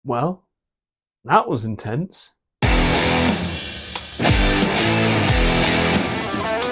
Well, that was intense.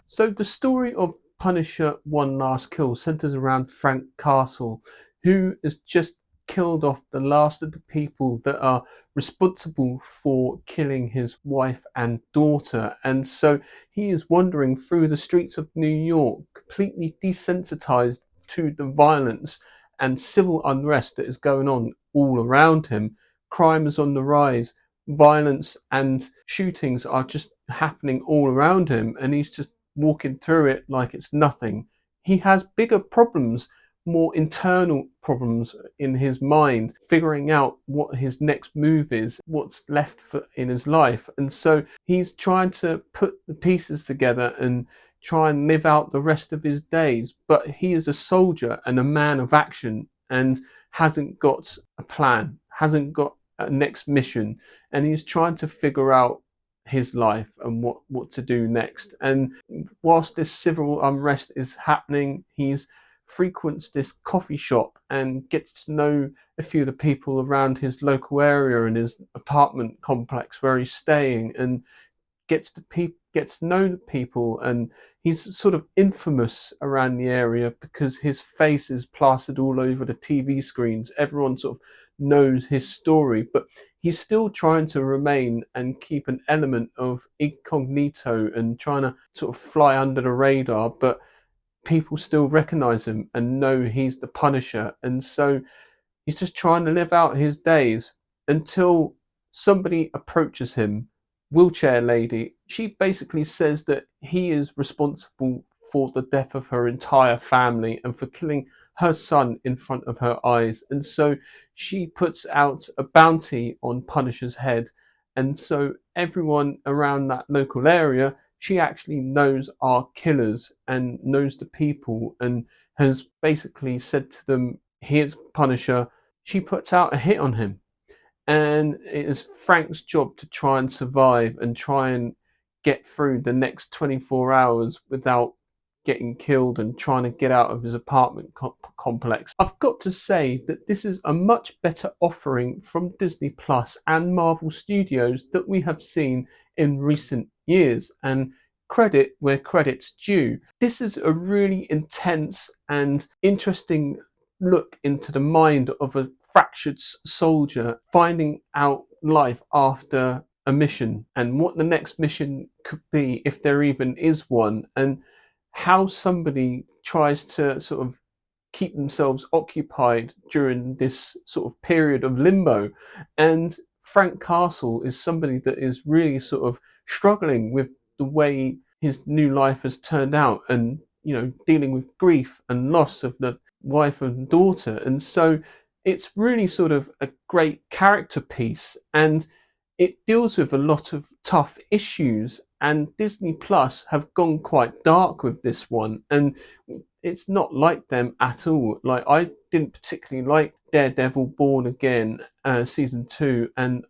So the story of Punisher One Last Kill centers around Frank Castle, who has just killed off the last of the people that are responsible for killing his wife and daughter. And so he is wandering through the streets of New York, completely desensitized to the violence and civil unrest that is going on all around him. Crime is on the rise. Violence and shootings are just happening all around him, and he's just walking through it like it's nothing. He has bigger problems, more internal problems in his mind, figuring out what his next move is, what's left in his life. And so he's trying to put the pieces together and try and live out the rest of his days. But he is a soldier and a man of action and hasn't got a plan, hasn't got a next mission, and he's trying to figure out his life and what to do next. And whilst this civil unrest is happening, he's frequents this coffee shop and gets to know a few of the people around his local area and his apartment complex where he's staying, and gets to know the people. And he's sort of infamous around the area because his face is plastered all over the TV screens. Everyone sort of knows his story, but he's still trying to remain and keep an element of incognito and trying to sort of fly under the radar, but people still recognize him and know he's the Punisher. And so he's just trying to live out his days until somebody approaches him, wheelchair lady. She basically says that he is responsible for the death of her entire family and for killing her son in front of her eyes. And so she puts out a bounty on Punisher's head. And so everyone around that local area, she actually knows are killers and knows the people and has basically said to them, here's Punisher. She puts out a hit on him. And it is Frank's job to try and survive and try and get through the next 24 hours without getting killed and trying to get out of his apartment complex. I've got to say that this is a much better offering from Disney Plus and Marvel Studios that we have seen in recent years, and credit where credit's due. This is a really intense and interesting look into the mind of a fractured soldier finding out life after a mission and what the next mission could be, if there even is one, and how somebody tries to sort of keep themselves occupied during this sort of period of limbo. And Frank Castle is somebody that is really sort of struggling with the way his new life has turned out, and dealing with grief and loss of the wife and daughter. And so it's really sort of a great character piece, and it deals with a lot of tough issues, and Disney Plus have gone quite dark with this one, and it's not like them at all. Like, I didn't particularly like Daredevil Born Again season 2 and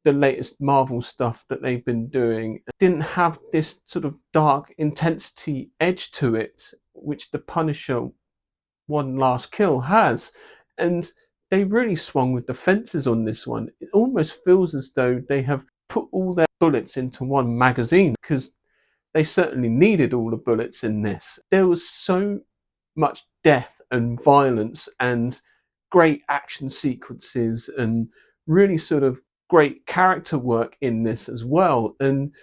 the latest Marvel stuff that they've been doing. It didn't have this sort of dark intensity edge to it, which the Punisher One Last Kill has. And they really swung with the fences on this one. It almost feels as though they have put all their bullets into one magazine, because they certainly needed all the bullets in this. There was so much death and violence and great action sequences and really sort of great character work in this as well. And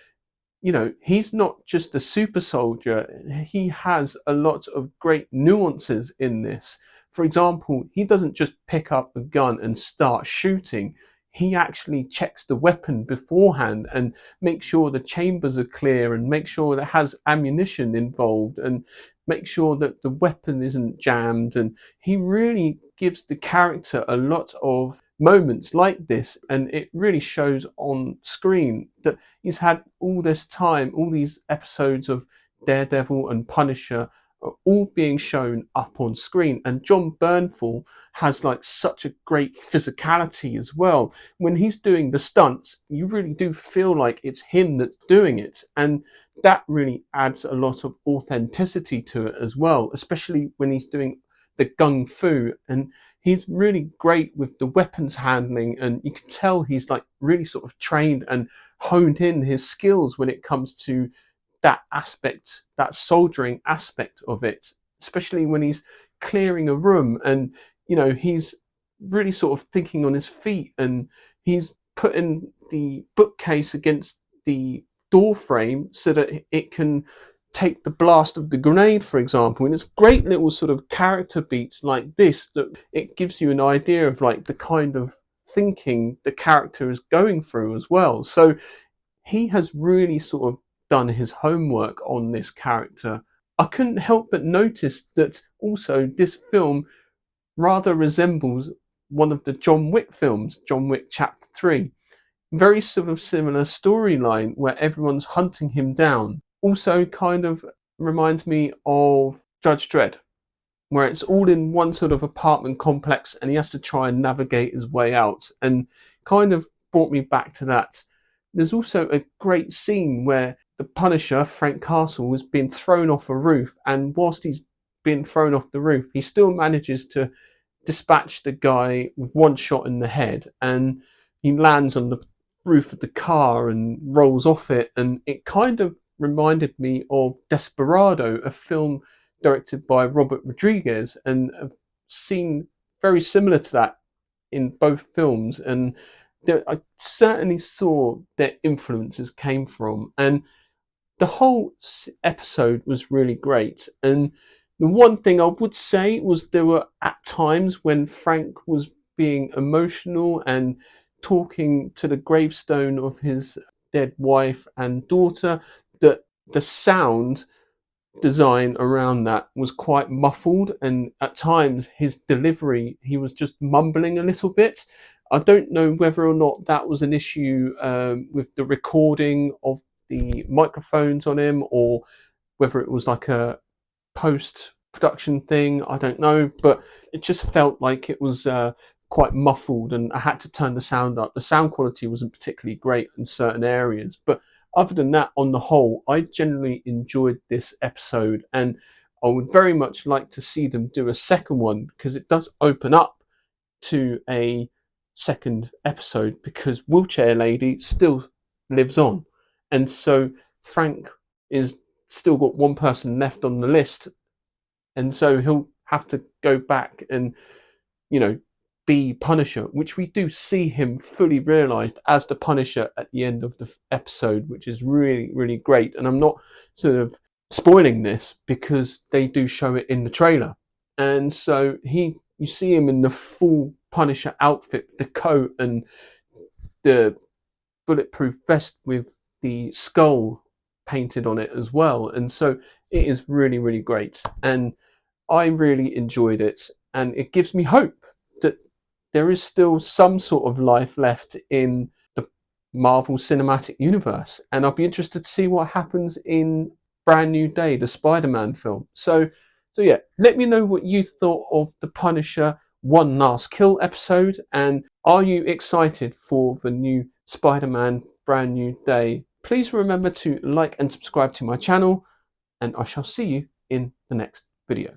he's not just a super soldier, he has a lot of great nuances in this. For example, he doesn't just pick up a gun and start shooting. He actually checks the weapon beforehand and makes sure the chambers are clear and make sure that it has ammunition involved and make sure that the weapon isn't jammed. And he really gives the character a lot of moments like this, and it really shows on screen that he's had all this time, all these episodes of Daredevil and Punisher are all being shown up on screen. And Jon Bernthal has like such a great physicality as well. When he's doing the stunts, you really do feel like it's him that's doing it, and that really adds a lot of authenticity to it as well, especially when he's doing the gung fu. And he's really great with the weapons handling, and you can tell he's like really sort of trained and honed in his skills when it comes to that aspect, that soldiering aspect of it, especially when he's clearing a room and he's really sort of thinking on his feet, and he's putting the bookcase against the door frame so that it can take the blast of the grenade, for example. And it's great little sort of character beats like this that it gives you an idea of like the kind of thinking the character is going through as well. So he has really sort of done his homework on this character. I couldn't help but notice that also this film rather resembles one of the John Wick films, John Wick Chapter 3. Very sort of similar storyline where everyone's hunting him down. Also kind of reminds me of Judge Dredd, where it's all in one sort of apartment complex and he has to try and navigate his way out, and kind of brought me back to that. There's also a great scene where the Punisher, Frank Castle, has been thrown off a roof, and whilst he's been thrown off the roof, he still manages to dispatch the guy with one shot in the head, and he lands on the roof of the car and rolls off it. And it kind of reminded me of Desperado, a film directed by Robert Rodriguez, and a scene very similar to that in both films. And I certainly saw their influences came from, and the whole episode was really great. And the one thing I would say was there were at times when Frank was being emotional and talking to the gravestone of his dead wife and daughter, that the sound design around that was quite muffled, and at times his delivery, he was just mumbling a little bit. I don't know whether or not that was an issue with the recording of the microphones on him, or whether it was like a post production thing. I don't know, but it just felt like it was quite muffled, and I had to turn the sound up. The sound quality wasn't particularly great in certain areas, but other than that, on the whole, I generally enjoyed this episode, and I would very much like to see them do a second one, because it does open up to a second episode, because Wheelchair Lady still lives on, and so Frank is still got one person left on the list, and so he'll have to go back and be Punisher, which we do see him fully realized as the Punisher at the end of the episode, which is really, really great. And I'm not sort of spoiling this because they do show it in the trailer. And so you see him in the full Punisher outfit, the coat and the bulletproof vest with the skull painted on it as well. And so it is really, really great. And I really enjoyed it. And it gives me hope that there is still some sort of life left in the Marvel Cinematic Universe. And I'll be interested to see what happens in Brand New Day, the Spider-Man film. So yeah, let me know what you thought of the Punisher One Last Kill episode, and are you excited for the new Spider-Man Brand New Day? Please remember to like and subscribe to my channel, and I shall see you in the next video.